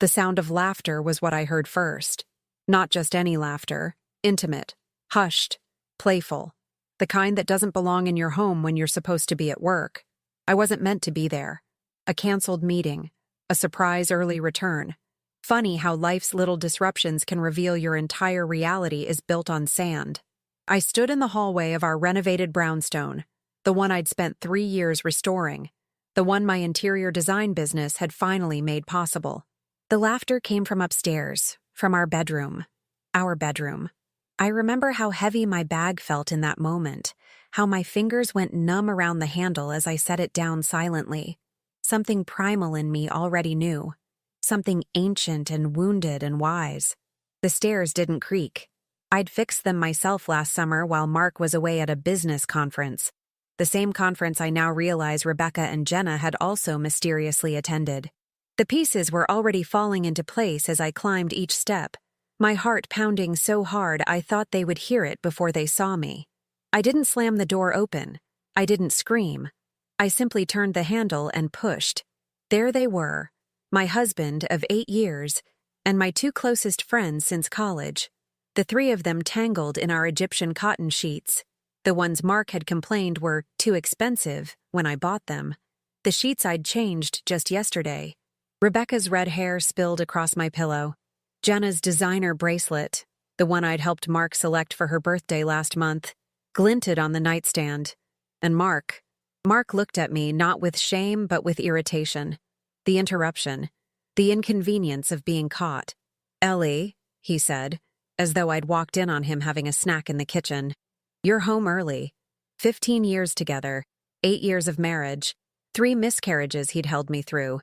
The sound of laughter was what I heard first. Not just any laughter, intimate, hushed, playful. The kind that doesn't belong in your home when you're supposed to be at work. I wasn't meant to be there. A canceled meeting, a surprise early return. Funny how life's little disruptions can reveal your entire reality is built on sand. I stood in the hallway of our renovated brownstone, the one I'd spent 3 years restoring, the one my interior design business had finally made possible. The laughter came from upstairs, from our bedroom. Our bedroom. I remember how heavy my bag felt in that moment, how my fingers went numb around the handle as I set it down silently. Something primal in me already knew. Something ancient and wounded and wise. The stairs didn't creak. I'd fixed them myself last summer while Mark was away at a business conference. The same conference I now realize Rebecca and Jenna had also mysteriously attended. The pieces were already falling into place as I climbed each step, my heart pounding so hard I thought they would hear it before they saw me. I didn't slam the door open. I didn't scream. I simply turned the handle and pushed. There they were, my husband of 8 years, and my 2 closest friends since college. The 3 of them tangled in our Egyptian cotton sheets. The ones Mark had complained were too expensive when I bought them. The sheets I'd changed just yesterday. Rebecca's red hair spilled across my pillow. Jenna's designer bracelet, the one I'd helped Mark select for her birthday last month, glinted on the nightstand. And Mark looked at me not with shame but with irritation. The interruption. The inconvenience of being caught. "Ellie," he said, as though I'd walked in on him having a snack in the kitchen. "You're home early. 15 years together, 8 years of marriage, 3 miscarriages he'd held me through,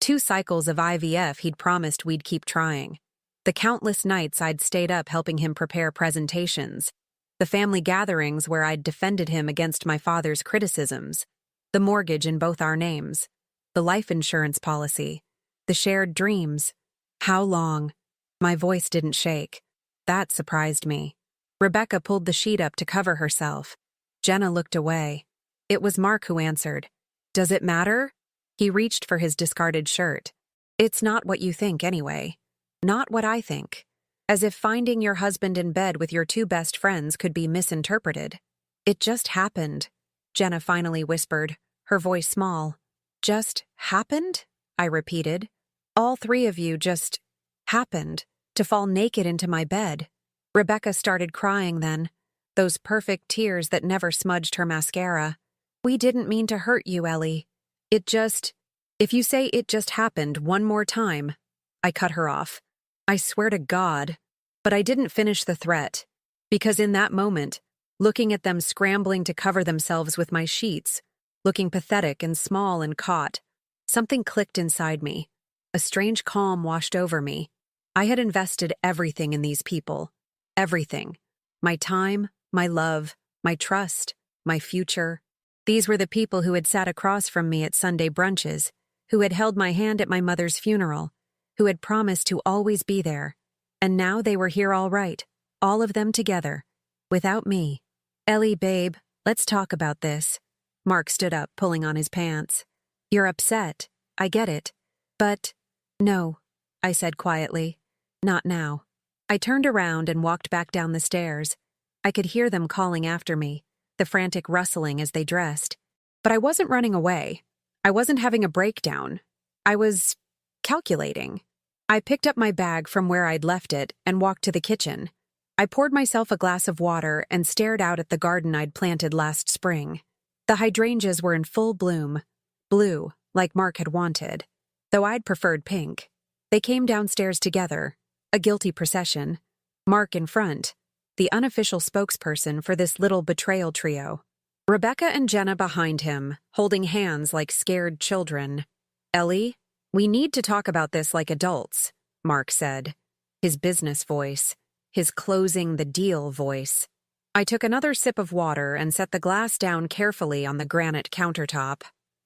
2 cycles of IVF he'd promised we'd keep trying. The countless nights I'd stayed up helping him prepare presentations. The family gatherings where I'd defended him against my father's criticisms. The mortgage in both our names. The life insurance policy. The shared dreams. How long?" My voice didn't shake. That surprised me. Rebecca pulled the sheet up to cover herself. Jenna looked away. It was Mark who answered. "Does it matter?" He reached for his discarded shirt. "It's not what you think anyway. Not what I think." As if finding your husband in bed with your 2 best friends could be misinterpreted. "It just happened," Jenna finally whispered, her voice small. "Just happened?" I repeated. "All 3 of you just happened to fall naked into my bed." Rebecca started crying then, those perfect tears that never smudged her mascara. "We didn't mean to hurt you, Ellie. If you say it just happened one more time," I cut her off. "I swear to God." But I didn't finish the threat, because in that moment, looking at them scrambling to cover themselves with my sheets, looking pathetic and small and caught, something clicked inside me. A strange calm washed over me. I had invested everything in these people. Everything. My time, my love, my trust, my future. These were the people who had sat across from me at Sunday brunches, who had held my hand at my mother's funeral, who had promised to always be there. And now they were here all right, all of them together, without me. "Ellie, babe, let's talk about this." Mark stood up, pulling on his pants. "You're upset. I get it. But, no," I said quietly. "Not now." I turned around and walked back down the stairs. I could hear them calling after me, the frantic rustling as they dressed. But I wasn't running away. I wasn't having a breakdown. I was calculating. I picked up my bag from where I'd left it and walked to the kitchen. I poured myself a glass of water and stared out at the garden I'd planted last spring. The hydrangeas were in full bloom, blue, like Mark had wanted, though I'd preferred pink. They came downstairs together, a guilty procession. Mark in front, the unofficial spokesperson for this little betrayal trio. Rebecca and Jenna behind him, holding hands like scared children. "Ellie, we need to talk about this like adults," Mark said, his business voice, his closing the deal voice. I took another sip of water and set the glass down carefully on the granite countertop.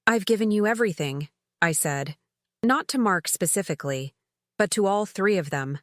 "I've given you everything," I said. Not to Mark specifically, but to all 3 of them.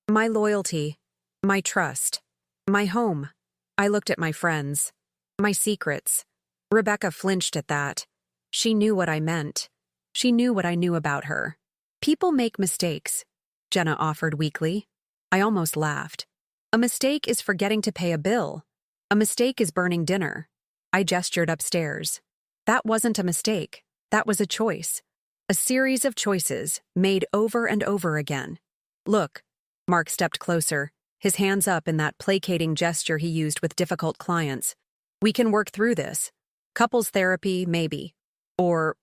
My loyalty, my trust, my home. I looked at my friends, my secrets. Rebecca flinched at that. She knew what I meant. She knew what I knew about her. People make mistakes. Jenna offered weakly. I almost laughed. A mistake is forgetting to pay a bill. A mistake is burning dinner. I gestured upstairs. That wasn't a mistake. That was a choice. A series of choices, made over and over again. Look, Mark stepped closer, his hands up in that placating gesture he used with difficult clients. We can work through this. Couples therapy, maybe. Or,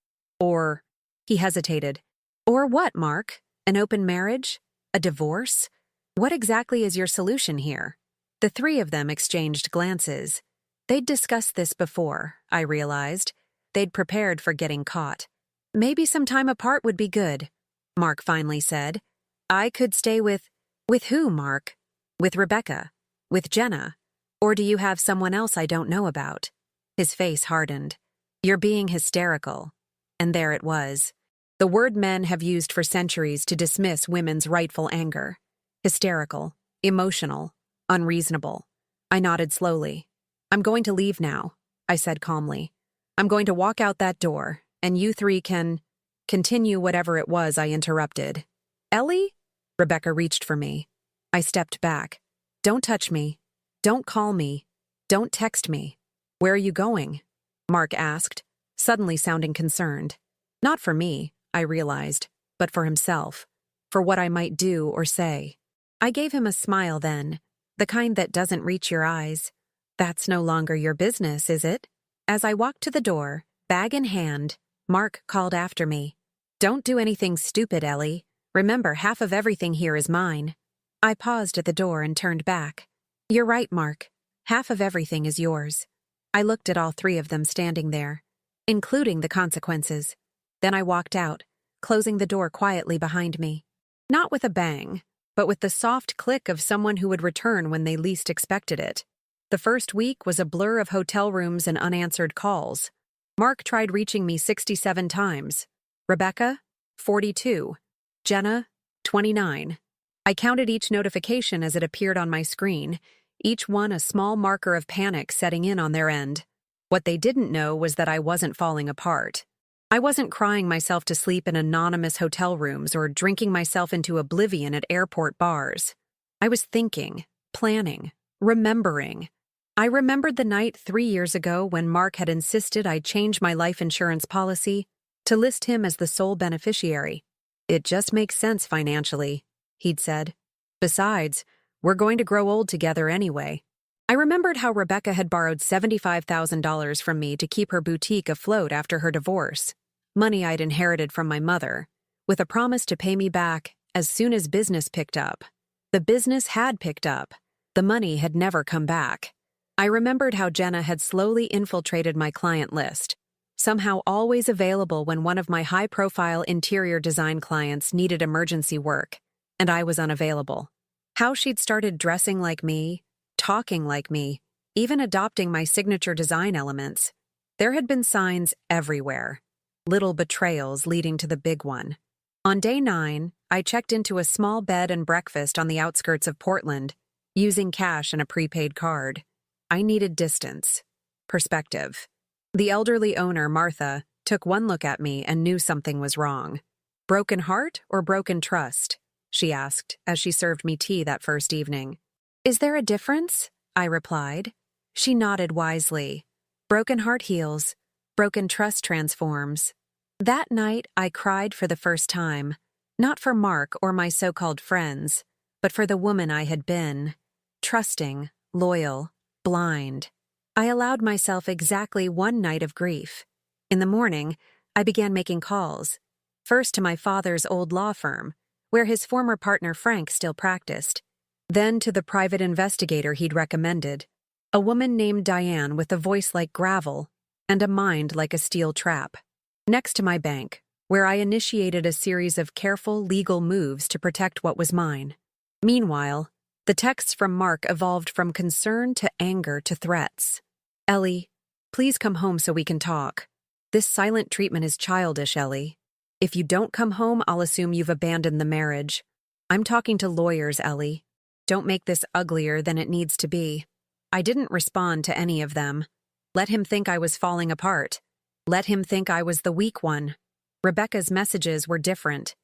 he hesitated. Or what, Mark? An open marriage? A divorce? What exactly is your solution here? The three of them exchanged glances. They'd discussed this before, I realized. They'd prepared for getting caught. Maybe some time apart would be good, Mark finally said. I could stay with who, Mark? With Rebecca? With Jenna? Or do you have someone else I don't know about? His face hardened. You're being hysterical. And there it was. The word men have used for centuries to dismiss women's rightful anger. Hysterical, emotional, unreasonable. I nodded slowly. I'm going to leave now, I said calmly. I'm going to walk out that door, and you three can continue whatever it was I interrupted. Ellie? Rebecca reached for me. I stepped back. Don't touch me. Don't call me. Don't text me. Where are you going? Mark asked, suddenly sounding concerned. Not for me, I realized, but for himself, for what I might do or say. I gave him a smile then, the kind that doesn't reach your eyes. That's no longer your business, is it? As I walked to the door, bag in hand, Mark called after me. Don't do anything stupid, Ellie. Remember, half of everything here is mine. I paused at the door and turned back. You're right, Mark. Half of everything is yours. I looked at all three of them standing there, including the consequences. Then I walked out, closing the door quietly behind me. Not with a bang, but with the soft click of someone who would return when they least expected it. The first week was a blur of hotel rooms and unanswered calls. Mark tried reaching me 67 times. Rebecca, 42. Jenna, 29. I counted each notification as it appeared on my screen, each one a small marker of panic setting in on their end. What they didn't know was that I wasn't falling apart. I wasn't crying myself to sleep in anonymous hotel rooms or drinking myself into oblivion at airport bars. I was thinking, planning, remembering. I remembered the night 3 years ago when Mark had insisted I change my life insurance policy to list him as the sole beneficiary. It just makes sense financially, he'd said. Besides, we're going to grow old together anyway. I remembered how Rebecca had borrowed $75,000 from me to keep her boutique afloat after her divorce, money I'd inherited from my mother, with a promise to pay me back as soon as business picked up. The business had picked up. The money had never come back. I remembered how Jenna had slowly infiltrated my client list, somehow always available when one of my high-profile interior design clients needed emergency work, and I was unavailable. How she'd started dressing like me, talking like me, even adopting my signature design elements. There had been signs everywhere, little betrayals leading to the big one. On day 9, I checked into a small bed and breakfast on the outskirts of Portland, using cash and a prepaid card. I needed distance, perspective. The elderly owner, Martha, took one look at me and knew something was wrong. Broken heart or broken trust? She asked as she served me tea that first evening. Is there a difference? I replied. She nodded wisely. Broken heart heals. Broken trust transforms. That night, I cried for the first time, not for Mark or my so-called friends, but for the woman I had been. Trusting, loyal, blind. I allowed myself exactly one night of grief. In the morning, I began making calls. First to my father's old law firm, where his former partner Frank still practiced. Then to the private investigator he'd recommended, a woman named Diane with a voice like gravel and a mind like a steel trap. Next to my bank, where I initiated a series of careful legal moves to protect what was mine. Meanwhile, the texts from Mark evolved from concern to anger to threats. Ellie, please come home so we can talk. This silent treatment is childish, Ellie. If you don't come home, I'll assume you've abandoned the marriage. I'm talking to lawyers, Ellie. Don't make this uglier than it needs to be. I didn't respond to any of them. Let him think I was falling apart. Let him think I was the weak one. Rebecca's messages were different.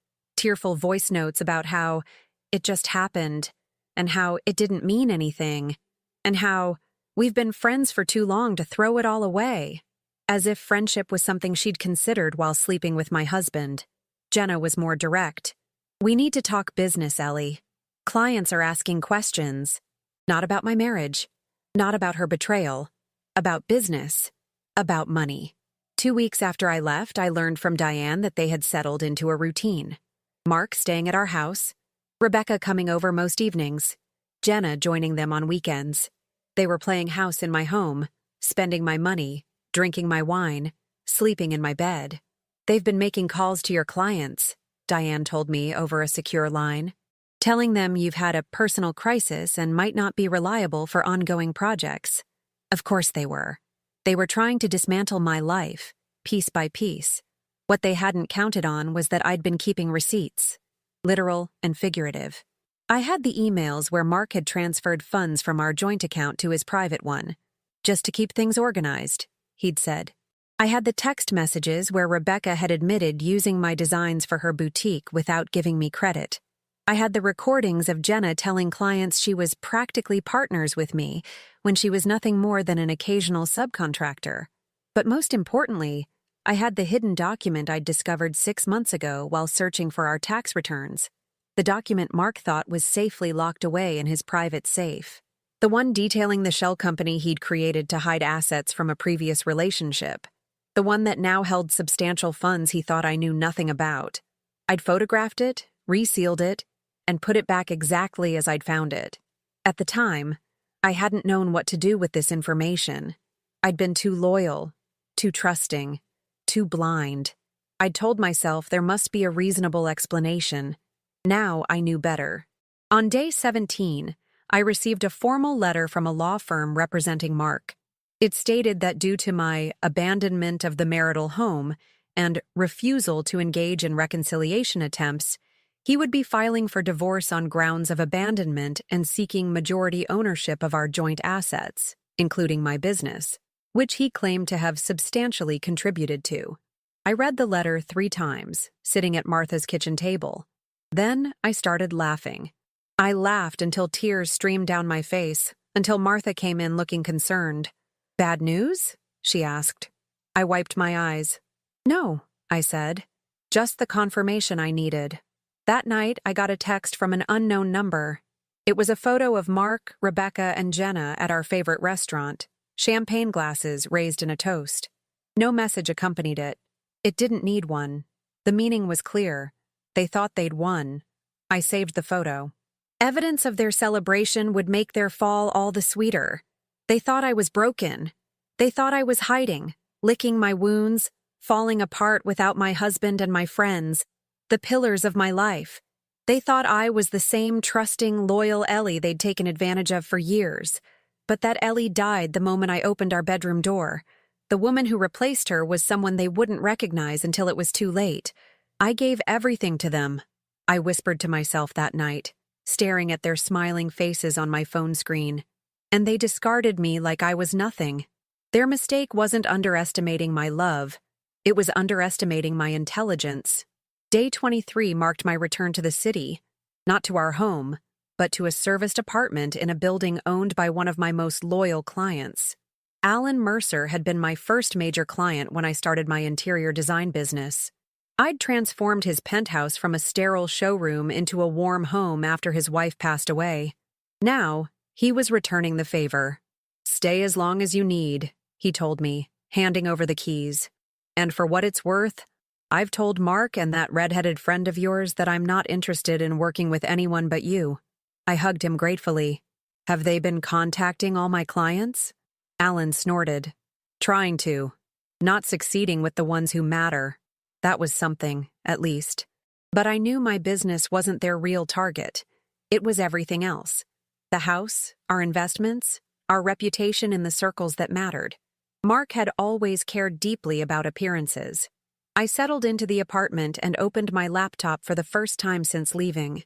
tearful voice notes about how it just happened, and how it didn't mean anything, and how we've been friends for too long to throw it all away. As if friendship was something she'd considered while sleeping with my husband. Jenna was more direct. We need to talk business, Ellie. Clients are asking questions. Not about my marriage. Not about her betrayal. About business. About money. 2 weeks after I left, I learned from Diane that they had settled into a routine. Mark staying at our house. Rebecca coming over most evenings. Jenna joining them on weekends. They were playing house in my home, spending my money, drinking my wine, sleeping in my bed. They've been making calls to your clients, Diane told me over a secure line, telling them you've had a personal crisis and might not be reliable for ongoing projects. Of course they were. They were trying to dismantle my life, piece by piece. What they hadn't counted on was that I'd been keeping receipts, literal and figurative. I had the emails where Mark had transferred funds from our joint account to his private one, just to keep things organized, he'd said. I had the text messages where Rebecca had admitted using my designs for her boutique without giving me credit. I had the recordings of Jenna telling clients she was practically partners with me when she was nothing more than an occasional subcontractor. But most importantly, I had the hidden document I'd discovered 6 months ago while searching for our tax returns. The document Mark thought was safely locked away in his private safe. The one detailing the shell company he'd created to hide assets from a previous relationship. The one that now held substantial funds he thought I knew nothing about. I'd photographed it, resealed it, and put it back exactly as I'd found it. At the time, I hadn't known what to do with this information. I'd been too loyal, too trusting, too blind. I'd told myself there must be a reasonable explanation. Now I knew better. On day 17, I received a formal letter from a law firm representing Mark. It stated that due to my abandonment of the marital home and refusal to engage in reconciliation attempts, he would be filing for divorce on grounds of abandonment and seeking majority ownership of our joint assets, including my business, which he claimed to have substantially contributed to. I read the letter 3 times, sitting at Martha's kitchen table. Then I started laughing. I laughed until tears streamed down my face, until Martha came in looking concerned. "Bad news?" she asked. I wiped my eyes. "No," I said. "Just the confirmation I needed." That night, I got a text from an unknown number. It was a photo of Mark, Rebecca, and Jenna at our favorite restaurant, champagne glasses raised in a toast. No message accompanied it. It didn't need one. The meaning was clear. They thought they'd won. I saved the photo. Evidence of their celebration would make their fall all the sweeter. They thought I was broken. They thought I was hiding, licking my wounds, falling apart without my husband and my friends, the pillars of my life. They thought I was the same trusting, loyal Ellie they'd taken advantage of for years. But that Ellie died the moment I opened our bedroom door. The woman who replaced her was someone they wouldn't recognize until it was too late. I gave everything to them, I whispered to myself that night, staring at their smiling faces on my phone screen. And they discarded me like I was nothing. Their mistake wasn't underestimating my love. It was underestimating my intelligence. Day 23 marked my return to the city, not to our home, but to a serviced apartment in a building owned by one of my most loyal clients. Alan Mercer had been my first major client when I started my interior design business. I'd transformed his penthouse from a sterile showroom into a warm home after his wife passed away. Now, he was returning the favor. "Stay as long as you need," he told me, handing over the keys. "And for what it's worth, I've told Mark and that red-headed friend of yours that I'm not interested in working with anyone but you." I hugged him gratefully. "Have they been contacting all my clients?" Alan snorted. "Trying to. Not succeeding with the ones who matter." That was something, at least. But I knew my business wasn't their real target. It was everything else. The house, our investments, our reputation in the circles that mattered. Mark had always cared deeply about appearances. I settled into the apartment and opened my laptop for the first time since leaving.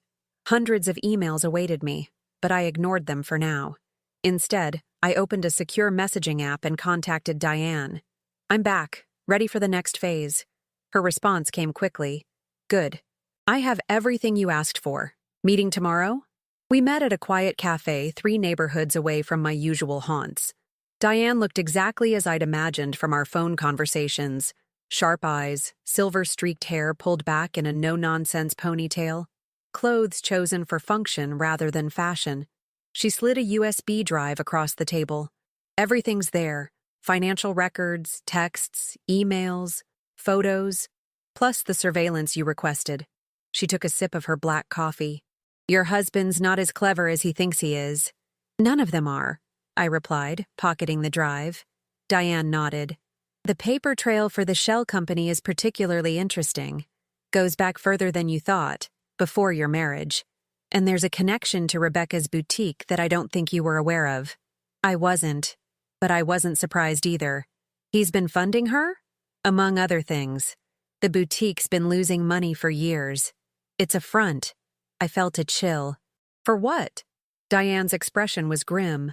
Hundreds of emails awaited me, but I ignored them for now. Instead, I opened a secure messaging app and contacted Diane. "I'm back, ready for the next phase." Her response came quickly. "Good. I have everything you asked for. Meeting tomorrow? We met at a quiet cafe 3 neighborhoods away from my usual haunts. Diane looked exactly as I'd imagined from our phone conversations. Sharp eyes, silver-streaked hair pulled back in a no-nonsense ponytail, clothes chosen for function rather than fashion. She slid a USB drive across the table. Everything's there: financial records, texts, emails, photos, plus the surveillance you requested. She took a sip of her black coffee. Your husband's not as clever as he thinks he is. None of them are, I replied, pocketing the drive. Diane nodded. The paper trail for the shell company is particularly interesting. Goes back further than you thought, before your marriage. And there's a connection to Rebecca's boutique that I don't think you were aware of. I wasn't, but I wasn't surprised either. He's been funding her? Among other things. The boutique's been losing money for years. It's a front. I felt a chill. For what? Diane's expression was grim.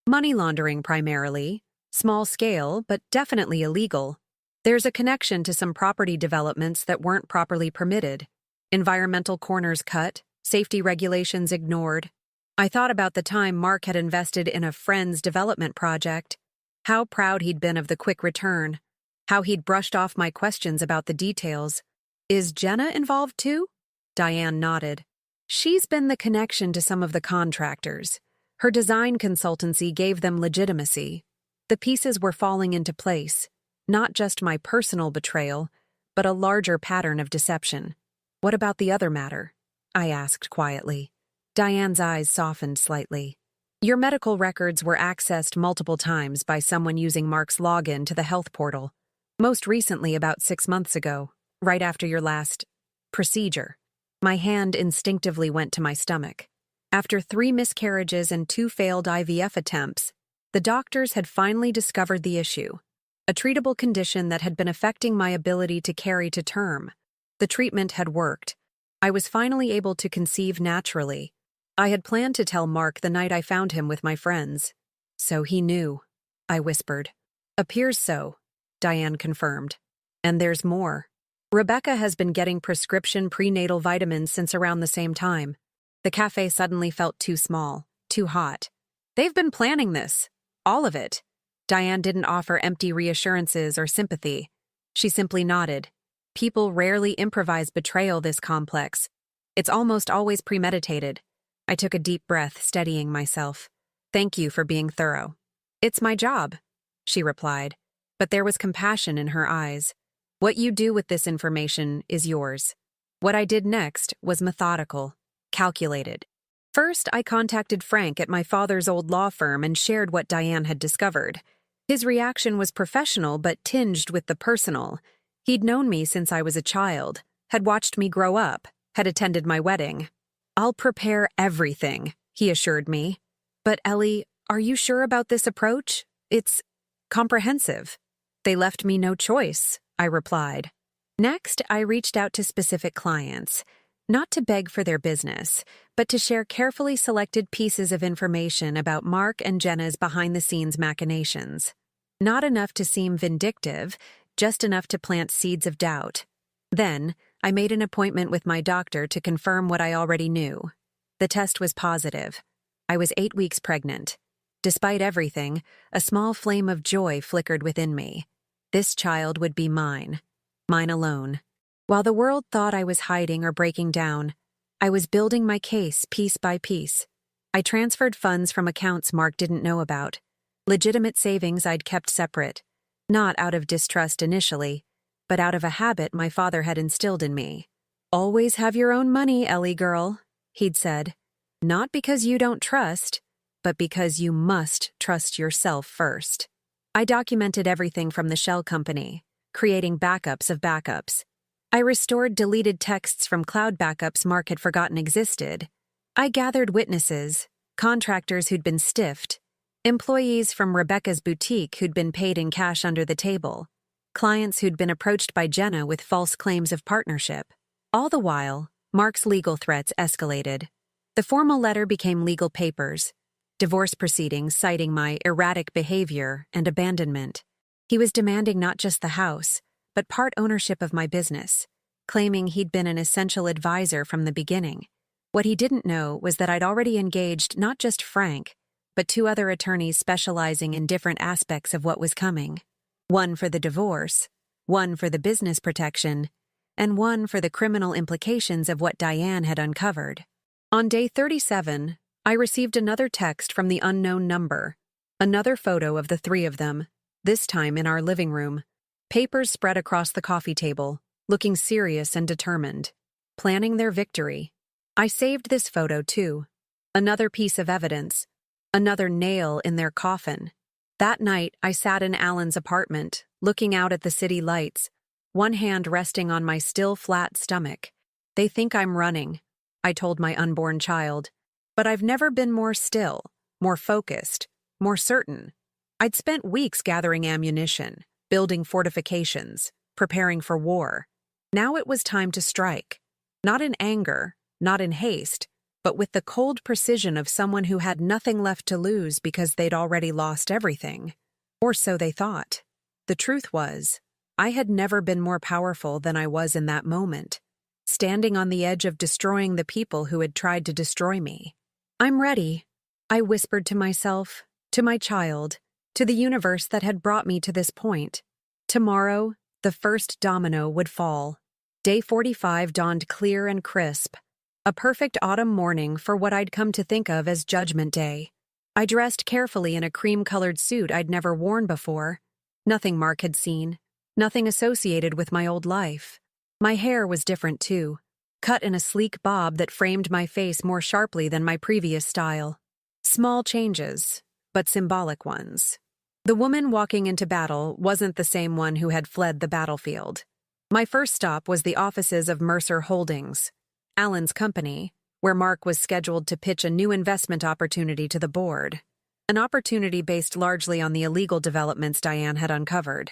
Money laundering primarily. Small scale, but definitely illegal. There's a connection to some property developments that weren't properly permitted. Environmental corners cut, safety regulations ignored. I thought about the time Mark had invested in a friend's development project. How proud he'd been of the quick return. How he'd brushed off my questions about the details. Is Jenna involved too? Diane nodded. She's been the connection to some of the contractors. Her design consultancy gave them legitimacy. The pieces were falling into place, not just my personal betrayal, but a larger pattern of deception. What about the other matter? I asked quietly. Diane's eyes softened slightly. Your medical records were accessed multiple times by someone using Mark's login to the health portal, most recently about 6 months ago, right after your last procedure. My hand instinctively went to my stomach. After 3 miscarriages and 2 failed IVF attempts, the doctors had finally discovered the issue, a treatable condition that had been affecting my ability to carry to term. The treatment had worked. I was finally able to conceive naturally. I had planned to tell Mark the night I found him with my friends. So he knew, I whispered. Appears so, Diane confirmed. And there's more. Rebecca has been getting prescription prenatal vitamins since around the same time. The cafe suddenly felt too small, too hot. They've been planning this. All of it. Diane didn't offer empty reassurances or sympathy. She simply nodded. People rarely improvise betrayal this complex. It's almost always premeditated. I took a deep breath, steadying myself. Thank you for being thorough. It's my job, she replied, but there was compassion in her eyes. What you do with this information is yours. What I did next was methodical, calculated. First, I contacted Frank at my father's old law firm and shared what Diane had discovered. His reaction was professional but tinged with the personal. He'd known me since I was a child, had watched me grow up, had attended my wedding. I'll prepare everything, he assured me. But Ellie, are you sure about this approach? It's comprehensive. They left me no choice, I replied. Next, I reached out to specific clients. Not to beg for their business, but to share carefully selected pieces of information about Mark and Jenna's behind-the-scenes machinations. Not enough to seem vindictive, just enough to plant seeds of doubt. Then, I made an appointment with my doctor to confirm what I already knew. The test was positive. I was 8 weeks pregnant. Despite everything, a small flame of joy flickered within me. This child would be mine. Mine alone. While the world thought I was hiding or breaking down, I was building my case piece by piece. I transferred funds from accounts Mark didn't know about. Legitimate savings I'd kept separate. Not out of distrust initially, but out of a habit my father had instilled in me. Always have your own money, Ellie girl, he'd said. Not because you don't trust, but because you must trust yourself first. I documented everything from the shell company, creating backups of backups. I restored deleted texts from cloud backups Mark had forgotten existed. I gathered witnesses, contractors who'd been stiffed, employees from Rebecca's boutique who'd been paid in cash under the table, clients who'd been approached by Jenna with false claims of partnership. All the while, Mark's legal threats escalated. The formal letter became legal papers, divorce proceedings citing my erratic behavior and abandonment. He was demanding not just the house, but part ownership of my business, claiming he'd been an essential advisor from the beginning. What he didn't know was that I'd already engaged not just Frank, but two other attorneys specializing in different aspects of what was coming. One for the divorce, one for the business protection, and one for the criminal implications of what Diane had uncovered. On day 37, I received another text from the unknown number. Another photo of the three of them, this time in our living room. Papers spread across the coffee table, looking serious and determined, planning their victory. I saved this photo too. Another piece of evidence, another nail in their coffin. That night, I sat in Alan's apartment, looking out at the city lights, one hand resting on my still flat stomach. They think I'm running, I told my unborn child, but I've never been more still, more focused, more certain. I'd spent weeks gathering ammunition, building fortifications, preparing for war. Now it was time to strike. Not in anger, not in haste, but with the cold precision of someone who had nothing left to lose because they'd already lost everything. Or so they thought. The truth was, I had never been more powerful than I was in that moment, standing on the edge of destroying the people who had tried to destroy me. I'm ready, I whispered to myself, to my child, to the universe that had brought me to this point. Tomorrow, the first domino would fall. Day 45 dawned clear and crisp, a perfect autumn morning for what I'd come to think of as Judgment Day. I dressed carefully in a cream-colored suit I'd never worn before. Nothing Mark had seen, nothing associated with my old life. My hair was different too, cut in a sleek bob that framed my face more sharply than my previous style. Small changes, but symbolic ones. The woman walking into battle wasn't the same one who had fled the battlefield. My first stop was the offices of Mercer Holdings, Alan's company, where Mark was scheduled to pitch a new investment opportunity to the board. An opportunity based largely on the illegal developments Diane had uncovered.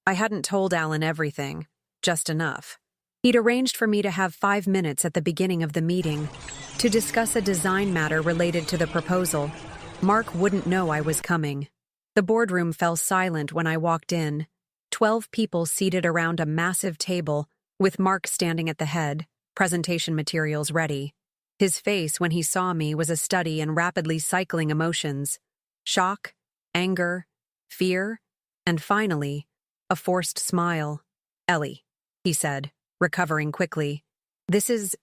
I hadn't told Alan everything, just enough. He'd arranged for me to have 5 minutes at the beginning of the meeting to discuss a design matter related to the proposal. Mark wouldn't know I was coming. The boardroom fell silent when I walked in. 12 people seated around a massive table, with Mark standing at the head, presentation materials ready. His face when he saw me was a study in rapidly cycling emotions. Shock, anger, fear, and finally, a forced smile. "Ellie," he said, recovering quickly. "This is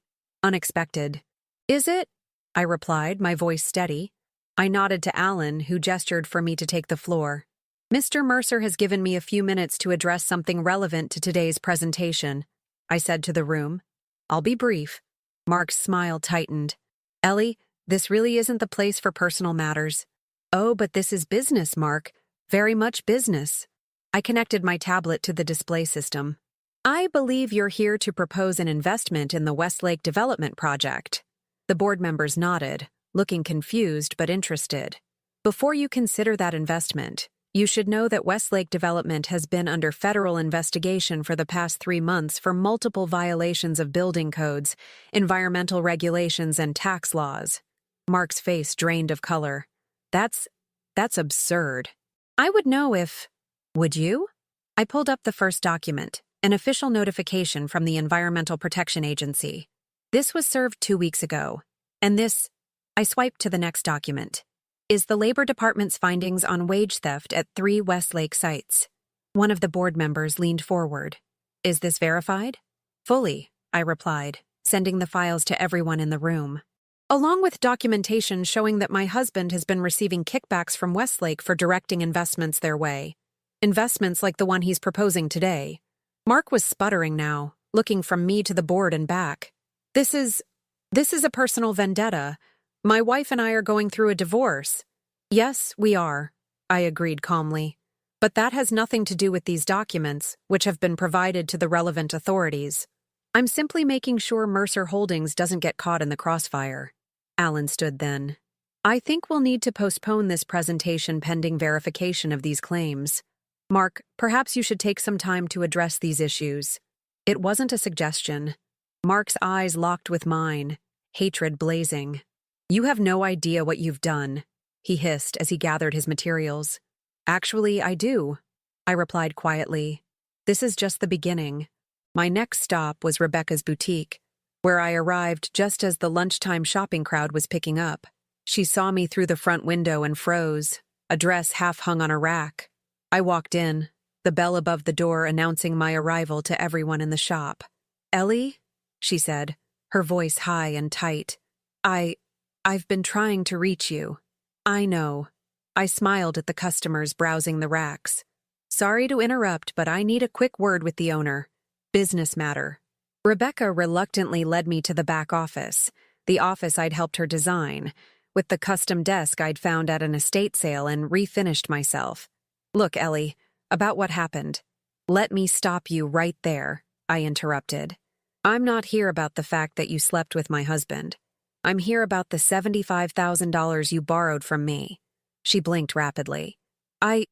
unexpected." "Is it?" I replied, my voice steady. I nodded to Alan, who gestured for me to take the floor. "Mr. Mercer has given me a few minutes to address something relevant to today's presentation," I said to the room. "I'll be brief." Mark's smile tightened. "Ellie, this really isn't the place for personal matters." "Oh, but this is business, Mark. Very much business." I connected my tablet to the display system. "I believe you're here to propose an investment in the Westlake Development Project." The board members nodded, looking confused but interested. "Before you consider that investment, you should know that Westlake Development has been under federal investigation for the past 3 months for multiple violations of building codes, environmental regulations, and tax laws." Mark's face drained of color. That's absurd. "I would know if..." "Would you?" I pulled up the first document, an official notification from the Environmental Protection Agency. This was served 2 weeks ago, and this, I swiped to the next document, is the Labor Department's findings on wage theft at 3 Westlake sites. One of the board members leaned forward. "Is this verified?" "Fully," I replied, sending the files to everyone in the room. "Along with documentation showing that my husband has been receiving kickbacks from Westlake for directing investments their way. Investments like the one he's proposing today." Mark was sputtering now, looking from me to the board and back. This is a personal vendetta. My wife and I are going through a divorce." "Yes, we are," I agreed calmly. "But that has nothing to do with these documents, which have been provided to the relevant authorities. I'm simply making sure Mercer Holdings doesn't get caught in the crossfire." Alan stood then. "I think we'll need to postpone this presentation pending verification of these claims. Mark, perhaps you should take some time to address these issues." It wasn't a suggestion. Mark's eyes locked with mine, hatred blazing. "You have no idea what you've done," he hissed as he gathered his materials. "Actually, I do," I replied quietly. "This is just the beginning. My next stop was Rebecca's boutique, where I arrived just as the lunchtime shopping crowd was picking up. She saw me through the front window and froze, a dress half hung on a rack. I walked in, the bell above the door announcing my arrival to everyone in the shop. "Ellie?" she said, her voice high and tight. I've been trying to reach you." "I know." I smiled at the customers browsing the racks. "Sorry to interrupt, but I need a quick word with the owner. Business matter." Rebecca reluctantly led me to the back office, the office I'd helped her design, with the custom desk I'd found at an estate sale and refinished myself. "Look, Ellie, about what happened." "Let me stop you right there," I interrupted. "I'm not here about the fact that you slept with my husband. I'm here about the $75,000 you borrowed from me." She blinked rapidly. I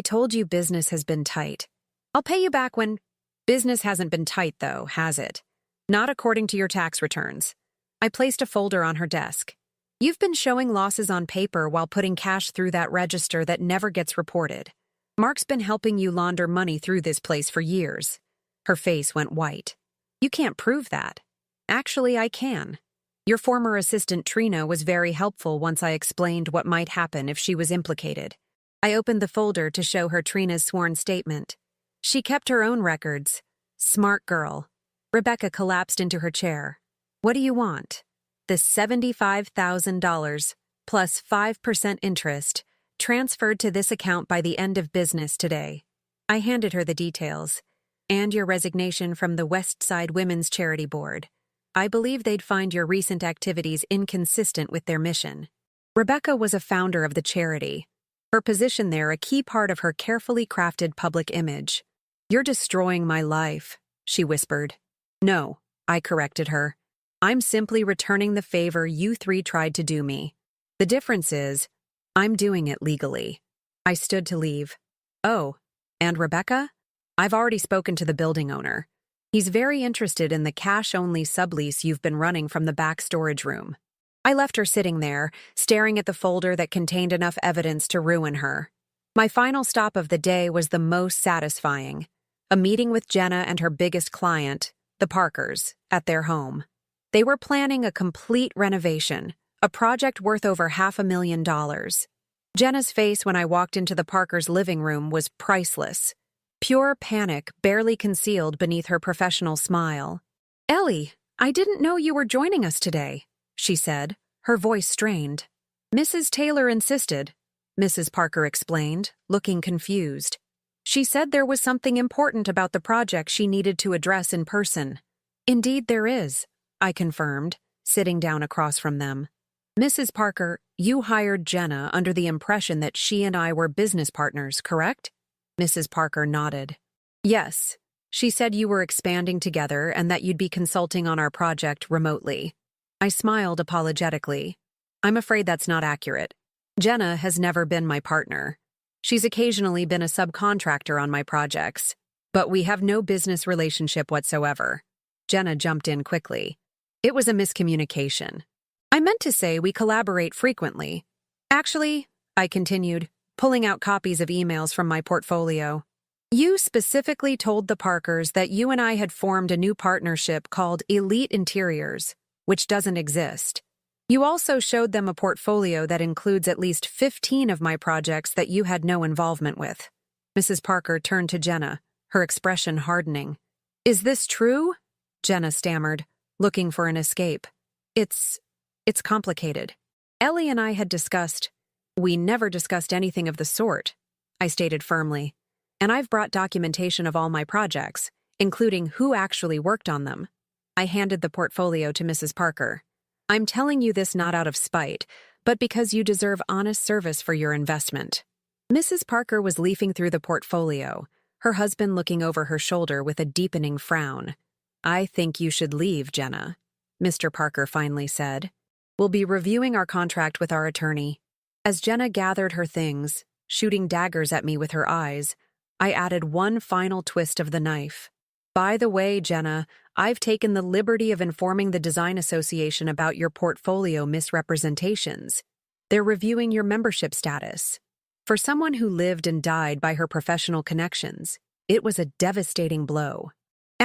told you business has been tight. I'll pay you back when— Business hasn't been tight, though, has it? Not according to your tax returns." I placed a folder on her desk. "You've been showing losses on paper while putting cash through that register that never gets reported. Mark's been helping you launder money through this place for years." Her face went white. "You can't prove that." "Actually, I can. Your former assistant Trina was very helpful once I explained what might happen if she was implicated." I opened the folder to show her Trina's sworn statement. She kept her own records. Smart girl. Rebecca collapsed into her chair. "What do you want?" "The $75,000 plus 5% interest transferred to this account by the end of business today." I handed her the details. "And your resignation from the West Side Women's Charity Board. I believe they'd find your recent activities inconsistent with their mission." Rebecca was a founder of the charity, her position there a key part of her carefully crafted public image. "You're destroying my life," she whispered. "No," I corrected her. "I'm simply returning the favor you three tried to do me. The difference is, I'm doing it legally." I stood to leave. "Oh, and Rebecca? I've already spoken to the building owner. He's very interested in the cash-only sublease you've been running from the back storage room." I left her sitting there, staring at the folder that contained enough evidence to ruin her. My final stop of the day was the most satisfying. A meeting with Jenna and her biggest client, the Parkers, at their home. They were planning a complete renovation, a project worth over $500,000. Jenna's face when I walked into the Parkers' living room was priceless. Pure panic barely concealed beneath her professional smile. "Ellie, I didn't know you were joining us today," she said, her voice strained. "Mrs. Taylor insisted," Mrs. Parker explained, looking confused. "She said there was something important about the project she needed to address in person." "Indeed there is," I confirmed, sitting down across from them. "Mrs. Parker, you hired Jenna under the impression that she and I were business partners, correct?" Mrs. Parker nodded. "Yes. She said you were expanding together and that you'd be consulting on our project remotely." I smiled apologetically. "I'm afraid that's not accurate. Jenna has never been my partner. She's occasionally been a subcontractor on my projects, but we have no business relationship whatsoever." Jenna jumped in quickly. "It was a miscommunication. I meant to say we collaborate frequently. Actually," I continued, pulling out copies of emails from my portfolio, "you specifically told the Parkers that you and I had formed a new partnership called Elite Interiors, which doesn't exist. You also showed them a portfolio that includes at least 15 of my projects that you had no involvement with." Mrs. Parker turned to Jenna, her expression hardening. "Is this true?" Jenna stammered, looking for an escape. It's complicated. Ellie and I had discussed— "We never discussed anything of the sort," I stated firmly. "And I've brought documentation of all my projects, including who actually worked on them." I handed the portfolio to Mrs. Parker. "I'm telling you this not out of spite, but because you deserve honest service for your investment." Mrs. Parker was leafing through the portfolio, her husband looking over her shoulder with a deepening frown. "I think you should leave, Jenna," Mr. Parker finally said. "We'll be reviewing our contract with our attorney." As Jenna gathered her things, shooting daggers at me with her eyes, I added one final twist of the knife. "By the way, Jenna, I've taken the liberty of informing the Design Association about your portfolio misrepresentations. They're reviewing your membership status. For someone who lived and died by her professional connections, it was a devastating blow."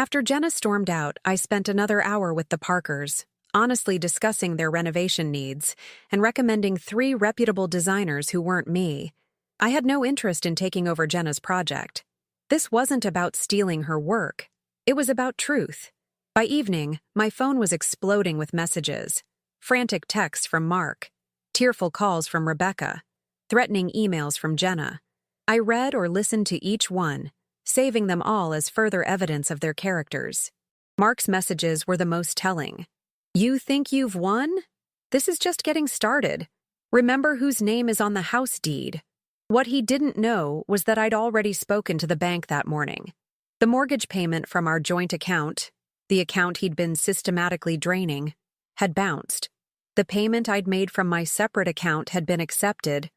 After Jenna stormed out, I spent another hour with the Parkers, honestly discussing their renovation needs and recommending 3 reputable designers who weren't me. I had no interest in taking over Jenna's project. This wasn't about stealing her work. It was about truth. By evening, my phone was exploding with messages, frantic texts from Mark, tearful calls from Rebecca, threatening emails from Jenna. I read or listened to each one, saving them all as further evidence of their characters. Mark's messages were the most telling. "You think you've won? This is just getting started. Remember whose name is on the house deed." What he didn't know was that I'd already spoken to the bank that morning. The mortgage payment from our joint account, the account he'd been systematically draining, had bounced. The payment I'd made from my separate account had been accepted,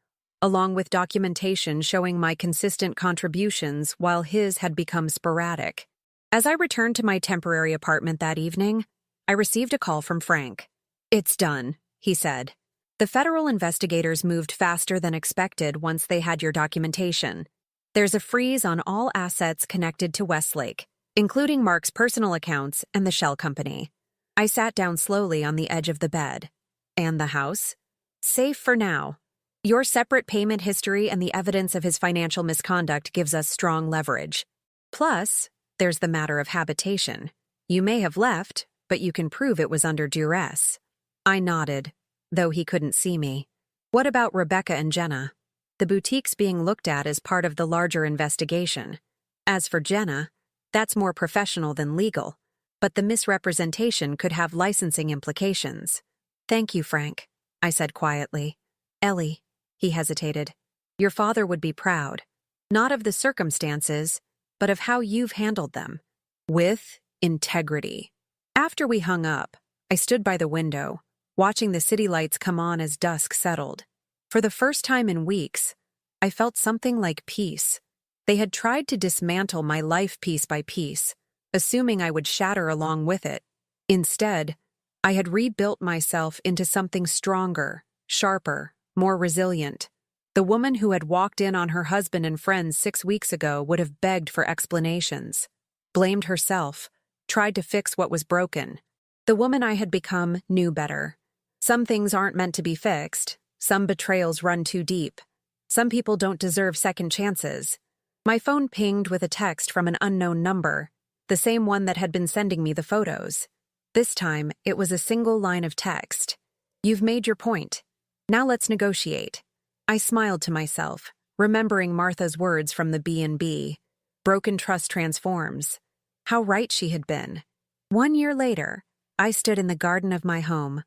along with documentation showing my consistent contributions while his had become sporadic. As I returned to my temporary apartment that evening, I received a call from Frank. "It's done," he said. "The federal investigators moved faster than expected once they had your documentation. There's a freeze on all assets connected to Westlake, including Mark's personal accounts and the shell company." I sat down slowly on the edge of the bed. "And the house?" "Safe for now. Your separate payment history and the evidence of his financial misconduct gives us strong leverage. Plus, there's the matter of habitation. You may have left, but you can prove it was under duress." I nodded, though he couldn't see me. "What about Rebecca and Jenna?" "The boutique's being looked at as part of the larger investigation. As for Jenna, that's more professional than legal, but the misrepresentation could have licensing implications." "Thank you, Frank," I said quietly. "Ellie," he hesitated, "your father would be proud, not of the circumstances, but of how you've handled them. With integrity." After we hung up, I stood by the window, watching the city lights come on as dusk settled. For the first time in weeks, I felt something like peace. They had tried to dismantle my life piece by piece, assuming I would shatter along with it. Instead, I had rebuilt myself into something stronger, sharper, more resilient. The woman who had walked in on her husband and friends 6 weeks ago would have begged for explanations, blamed herself, tried to fix what was broken. The woman I had become knew better. Some things aren't meant to be fixed. Some betrayals run too deep. Some people don't deserve second chances. My phone pinged with a text from an unknown number, the same one that had been sending me the photos. This time, it was a single line of text. "You've made your point. Now let's negotiate." I smiled to myself, remembering Martha's words from the B&B. Broken trust transforms. How right she had been. 1 year later, I stood in the garden of my home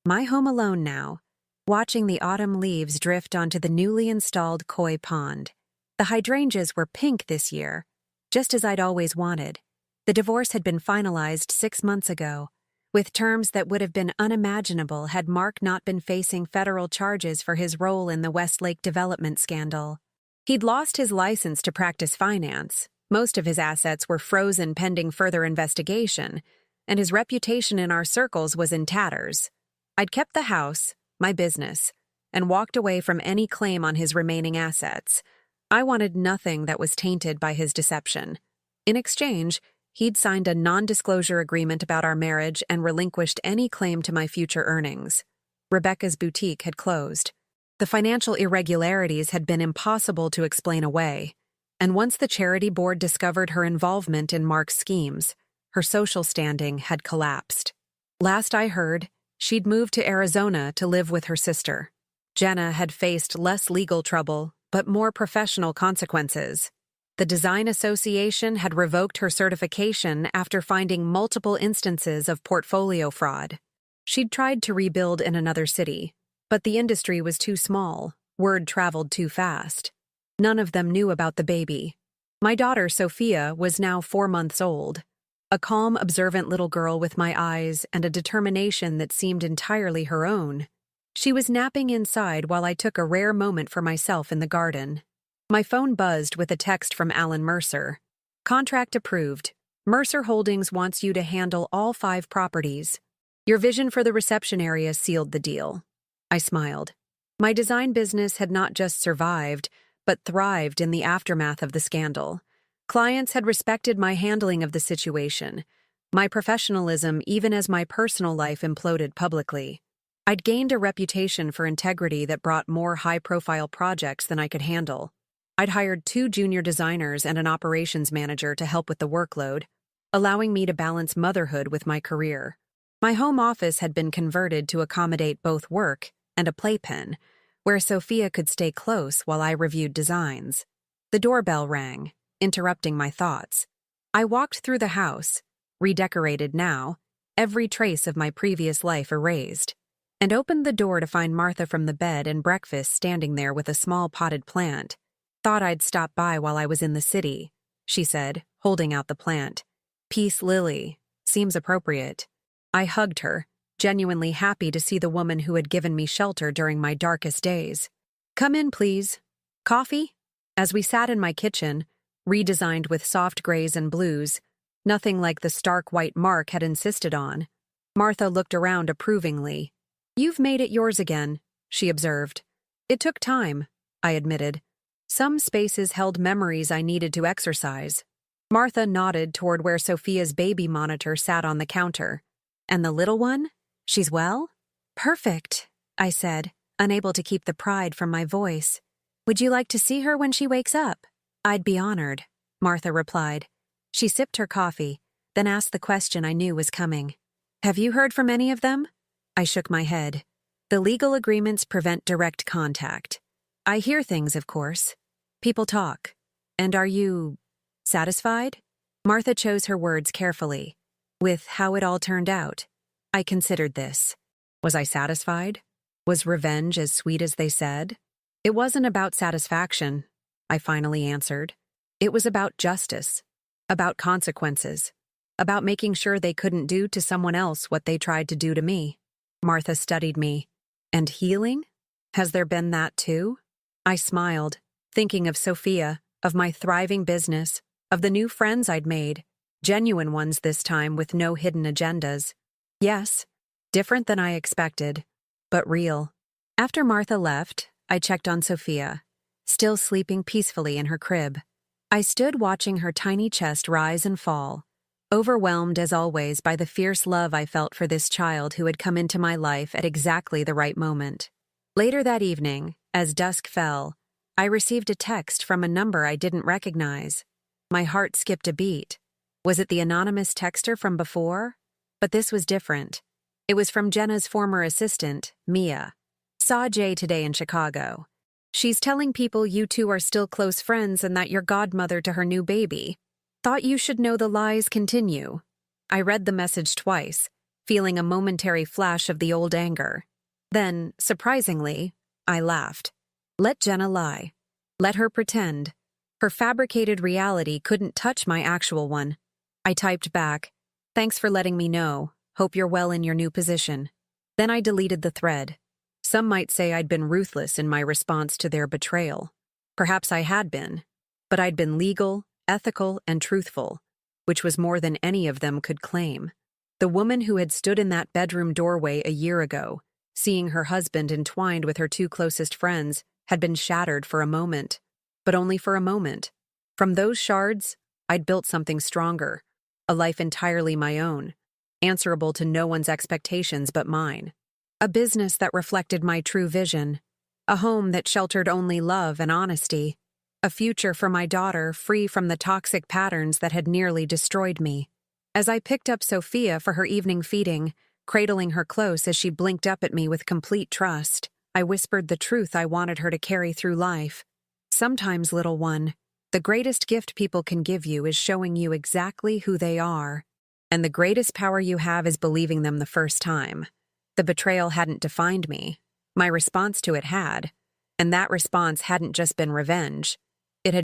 alone now, watching the autumn leaves drift onto the newly installed koi pond. The hydrangeas were pink this year, just as I'd always wanted. The divorce had been finalized 6 months ago, with terms that would have been unimaginable had Mark not been facing federal charges for his role in the Westlake development scandal. He'd lost his license to practice finance, most of his assets were frozen pending further investigation, and his reputation in our circles was in tatters. I'd kept the house, my business, and walked away from any claim on his remaining assets. I wanted nothing that was tainted by his deception. In exchange, he'd signed a non-disclosure agreement about our marriage and relinquished any claim to my future earnings. Rebecca's boutique had closed. The financial irregularities had been impossible to explain away, and once the charity board discovered her involvement in Mark's schemes, her social standing had collapsed. Last I heard, she'd moved to Arizona to live with her sister. Jenna had faced less legal trouble, but more professional consequences. The Design Association had revoked her certification after finding multiple instances of portfolio fraud. She'd tried to rebuild in another city, but the industry was too small, word traveled too fast. None of them knew about the baby. My daughter, Sophia, was now 4 months old. A calm, observant little girl with my eyes and a determination that seemed entirely her own. She was napping inside while I took a rare moment for myself in the garden. My phone buzzed with a text from Alan Mercer. "Contract approved. Mercer Holdings wants you to handle all 5 properties. Your vision for the reception area sealed the deal." I smiled. My design business had not just survived, but thrived in the aftermath of the scandal. Clients had respected my handling of the situation, my professionalism even as my personal life imploded publicly. I'd gained a reputation for integrity that brought more high-profile projects than I could handle. I'd hired 2 junior designers and an operations manager to help with the workload, allowing me to balance motherhood with my career. My home office had been converted to accommodate both work and a playpen, where Sophia could stay close while I reviewed designs. The doorbell rang, interrupting my thoughts. I walked through the house, redecorated now, every trace of my previous life erased, and opened the door to find Martha from the bed and breakfast standing there with a small potted plant. "Thought I'd stop by while I was in the city," she said, holding out the plant. "Peace lily. Seems appropriate." I hugged her, genuinely happy to see the woman who had given me shelter during my darkest days. "Come in, please. Coffee?" As we sat in my kitchen, redesigned with soft grays and blues, nothing like the stark white Mark had insisted on, Martha looked around approvingly. "You've made it yours again," she observed. "It took time," I admitted. Some spaces held memories I needed to exercise. Martha nodded toward where Sophia's baby monitor sat on the counter. "And the little one? She's well?" "Perfect," I said, unable to keep the pride from my voice. "Would you like to see her when she wakes up?" "I'd be honored," Martha replied. She sipped her coffee, then asked the question I knew was coming. "Have you heard from any of them?" I shook my head. "The legal agreements prevent direct contact. I hear things, of course. People talk. And are you satisfied?" Martha chose her words carefully. "With how it all turned out." I considered this. Was I satisfied? Was revenge as sweet as they said? It wasn't about satisfaction, I finally answered. It was about justice, about consequences, about making sure they couldn't do to someone else what they tried to do to me. Martha studied me. "And healing? Has there been that too?" I smiled, thinking of Sophia, of my thriving business, of the new friends I'd made, genuine ones this time with no hidden agendas. Yes, different than I expected, but real. After Martha left, I checked on Sophia, still sleeping peacefully in her crib. I stood watching her tiny chest rise and fall, overwhelmed as always by the fierce love I felt for this child who had come into my life at exactly the right moment. Later that evening, as dusk fell, I received a text from a number I didn't recognize. My heart skipped a beat. Was it the anonymous texter from before? But this was different. It was from Jenna's former assistant, Mia. "Saw Jay today in Chicago. She's telling people you two are still close friends and that you're godmother to her new baby. Thought you should know the lies continue." I read the message twice, feeling a momentary flash of the old anger. Then, surprisingly, I laughed. Let Jenna lie. Let her pretend. Her fabricated reality couldn't touch my actual one. I typed back, "Thanks for letting me know. Hope you're well in your new position." Then I deleted the thread. Some might say I'd been ruthless in my response to their betrayal. Perhaps I had been. But I'd been legal, ethical, and truthful, which was more than any of them could claim. The woman who had stood in that bedroom doorway a year ago, seeing her husband entwined with her 2 closest friends, had been shattered for a moment. But only for a moment. From those shards, I'd built something stronger, a life entirely my own, answerable to no one's expectations but mine. A business that reflected my true vision, a home that sheltered only love and honesty, a future for my daughter free from the toxic patterns that had nearly destroyed me. As I picked up Sophia for her evening feeding, cradling her close as she blinked up at me with complete trust, I whispered the truth I wanted her to carry through life. "Sometimes, little one, the greatest gift people can give you is showing you exactly who they are. And the greatest power you have is believing them the first time." The betrayal hadn't defined me. My response to it had. And that response hadn't just been revenge.